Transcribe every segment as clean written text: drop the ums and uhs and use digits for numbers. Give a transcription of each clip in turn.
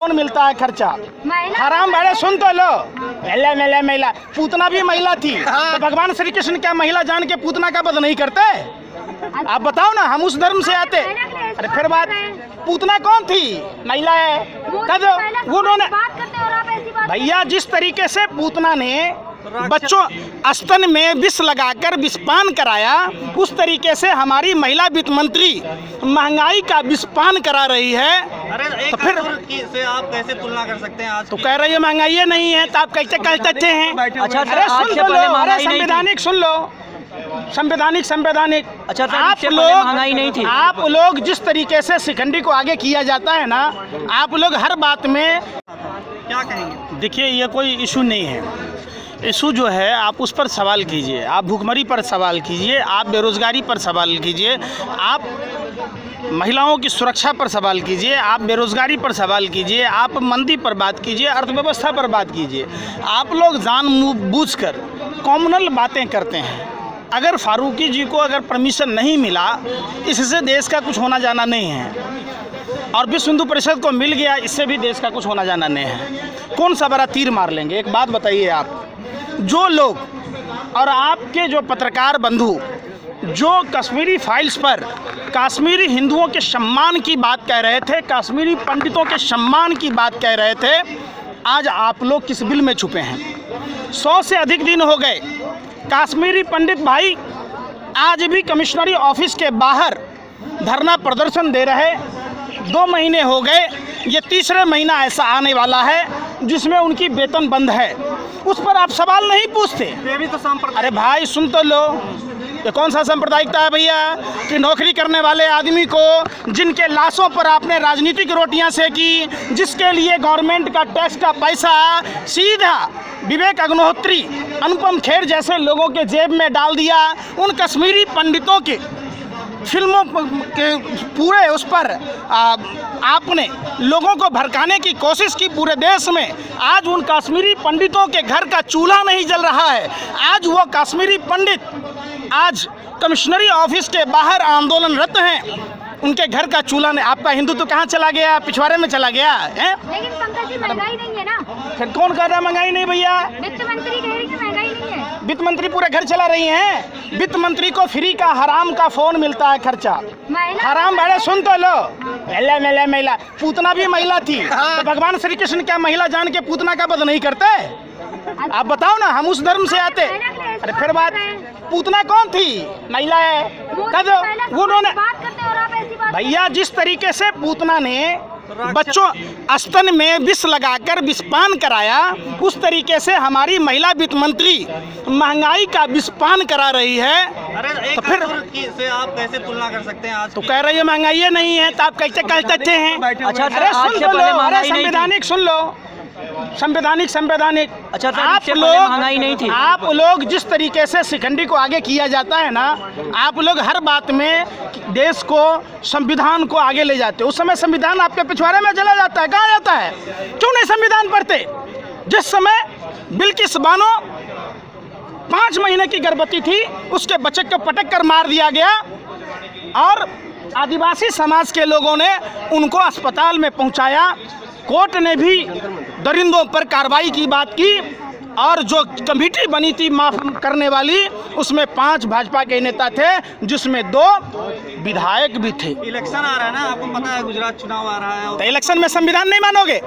कौन मिलता है खर्चा? हराम बड़े सुन तो लो। महिला महिला महिला पूतना भी महिला थी तो भगवान श्री कृष्ण क्या महिला जान के पूतना का वध नहीं करते? आप बताओ ना, हम उस धर्म से आते। अरे फिर बात, पूतना कौन थी? महिला है। कह दो उन्होंने। भैया जिस तरीके से पूतना ने बच्चों स्तन में विष लगाकर विषपान कराया, उस तरीके से हमारी महिला वित्त मंत्री महंगाई का विषपान करा रही है। अरे तो फिर से आप कैसे तुलना कर सकते हैं? आज तो कह रही है महंगाई नहीं है, तो आप कैसे कहते हैं? अच्छा, अरे सुन तो लो, अरे संवैधानिक सुन लो, संवैधानिक। अच्छा, महंगाई नहीं थी। आप लोग जिस तरीके से शिखंडी को आगे किया जाता है ना, आप लोग हर बात में क्या कहेंगे? देखिए, ये कोई इशू नहीं है। इशू जो है आप उस पर सवाल कीजिए, आप भूखमरी पर सवाल कीजिए, आप बेरोजगारी पर सवाल कीजिए, आप महिलाओं की सुरक्षा पर सवाल कीजिए, आप बेरोजगारी पर सवाल कीजिए, आप मंदी पर बात कीजिए, अर्थव्यवस्था पर बात कीजिए। आप लोग जानबूझकर कॉमनल बातें करते हैं। अगर फारूकी जी को अगर परमिशन नहीं मिला, इससे देश का कुछ होना जाना नहीं है, और विश्व हिंदू परिषद को मिल गया, इससे भी देश का कुछ होना जाना नहीं है। कौन सा बड़ा तीर मार लेंगे? एक बात बताइए आप, जो लोग और आपके जो पत्रकार बंधु जो कश्मीरी फाइल्स पर कश्मीरी हिंदुओं के सम्मान की बात कह रहे थे, कश्मीरी पंडितों के सम्मान की बात कह रहे थे, आज आप लोग किस बिल में छुपे हैं? 100 से अधिक दिन हो गए, कश्मीरी पंडित भाई आज भी कमिश्नरी ऑफिस के बाहर धरना प्रदर्शन दे रहे। 2 महीने हो गए, ये तीसरा महीना ऐसा आने वाला है जिसमें उनकी वेतन बंद है। उस पर आप सवाल नहीं पूछते। ये भी तो सांप्रदायिक। अरे भाई सुन तो लो, ये कौन सा सांप्रदायिकता है भैया कि नौकरी करने वाले आदमी को, जिनके लाशों पर आपने राजनीतिक रोटियां सेकी, जिसके लिए गवर्नमेंट का टैक्स का पैसा सीधा विवेक अग्निहोत्री, अनुपम खेर जैसे लोगों के जेब में डाल दिया, उन कश्मीरी पंडितों के फिल्मों के पूरे उस पर आपने लोगों को भड़काने की कोशिश की पूरे देश में। आज उन कश्मीरी पंडितों के घर का चूल्हा नहीं जल रहा है। आज वो कश्मीरी पंडित आज कमिश्नरी ऑफिस के बाहर आंदोलनरत हैं, उनके घर का चूल्हा नहीं। आपका हिंदुत्व कहाँ चला गया? पिछवाड़े में चला गया है। लेकिन पंकज जी, महंगाई नहीं है ना? फिर कौन कह रहा है महंगाई नहीं? भैया वित्त मंत्री कह रही कि महंगाई नहीं है। वित्त मंत्री पूरे घर चला रही हैं। वित्त मंत्री को फ्री का हराम का फोन मिलता है खर्चा। हराम बड़े सुन तो लो। महिला महिला महिला पूतना भी महिला थी तो भगवान श्री कृष्ण क्या महिला जान के पूतना का वध नहीं करते? आप बताओ ना, हम उस धर्म से आते। अरे फिर बात, पूतना कौन थी? महिला है। कह दो उन्होंने। भैया जिस तरीके से पूतना ने बच्चों स्तन में विष लगाकर विषपान कराया, उस तरीके से हमारी महिला वित्त मंत्री महंगाई का विषपान करा रही है। अरे तो फिर से आप कैसे तुलना कर सकते हैं? आज तो कह रही है महंगाई नहीं है, तो आप कैसे कहते हैं? अच्छा, अरे सुन तो लो, अरे संवैधानिक सुन लो, संवैधानिक। अच्छा, आप महंगाई नहीं थी। आप लोग जिस तरीके से शिखंडी को आगे किया जाता है ना, आप लोग हर बात में देश को, संविधान को आगे ले जाते। उस समय संविधान आपके पिछवाड़े में चला जाता है। कहाँ जाता है? क्यों नहीं संविधान पढ़ते? जिस समय बिल्किस बानो 5 महीने की गर्भवती थी, उसके बच्चे को पटक कर मार दिया गया और आदिवासी समाज के लोगों ने उनको अस्पताल में पहुंचाया। कोर्ट ने भी दरिंदों पर कार्रवाई की बात की, और जो कमेटी बनी थी माफ करने वाली, उसमें 5 भाजपा के नेता थे, जिसमें 2 विधायक भी थे। इलेक्शन आ रहा है ना, आपको पता है गुजरात चुनाव आ रहा है। तो इलेक्शन में संविधान नहीं मानोगे?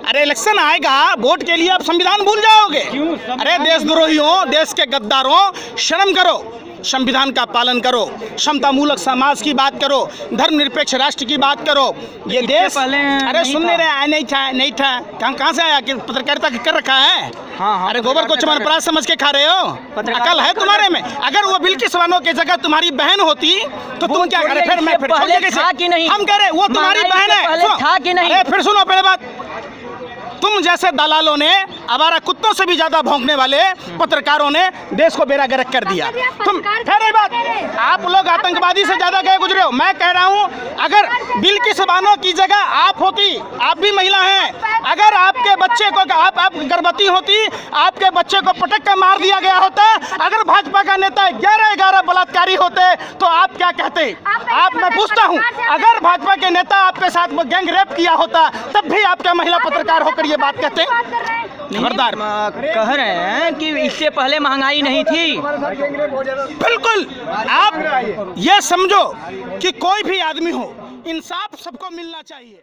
अरे इलेक्शन आएगा, वोट के लिए आप संविधान भूल जाओगे? अरे देशद्रोहियों, देश के गद्दारों, शर्म करो, संविधान का पालन करो, समतामूलक समाज की बात करो, धर्मनिरपेक्ष राष्ट्र की बात करो। ये देश अरे सुनने रहे नहीं था कहाँ से आया कि पत्रकारिता कर रखा है? हाँ, अरे गोबर को चमनप्राश समझ के खा रहे हो? अकल है तुम्हारे में? अगर वो बिल्किस बानो की जगह तुम्हारी बहन होती तो तुम क्या? अरे फिर मैं फिर था कि नहीं? हम कह रहे वो तुम्हारी बहन है। था कि नहीं? अरे फिर सुनो, पहले बात तुम जैसे दलालों ने, आवारा कुत्तों से भी ज्यादा भौंकने वाले पत्रकारों ने देश को बेड़ा गर्क कर दिया। तुम ठहरे बात, आप लोग आतंकवादी से ज्यादा गए गुजरे हो। मैं कह रहा हूं, अगर बिल्किस बानो की जगह आप होती, आप भी महिला हैं, अगर आपके बच्चे को, आप गर्भवती होती, आपके बच्चे को पटक कर मार दिया गया होता, अगर भाजपा का नेता 11 बलात्कारी होते तो आप क्या कहते? आप, मैं पूछता हूं, अगर भाजपा के नेता आपके साथ गैंग रेप किया होता तब भी आप क्या महिला पत्रकार होकर ये बात कहते? खबरदार। कह रहे हैं कि इससे पहले महंगाई नहीं थी। बिल्कुल, आप ये समझो कि कोई भी आदमी हो, इंसाफ सबको मिलना चाहिए।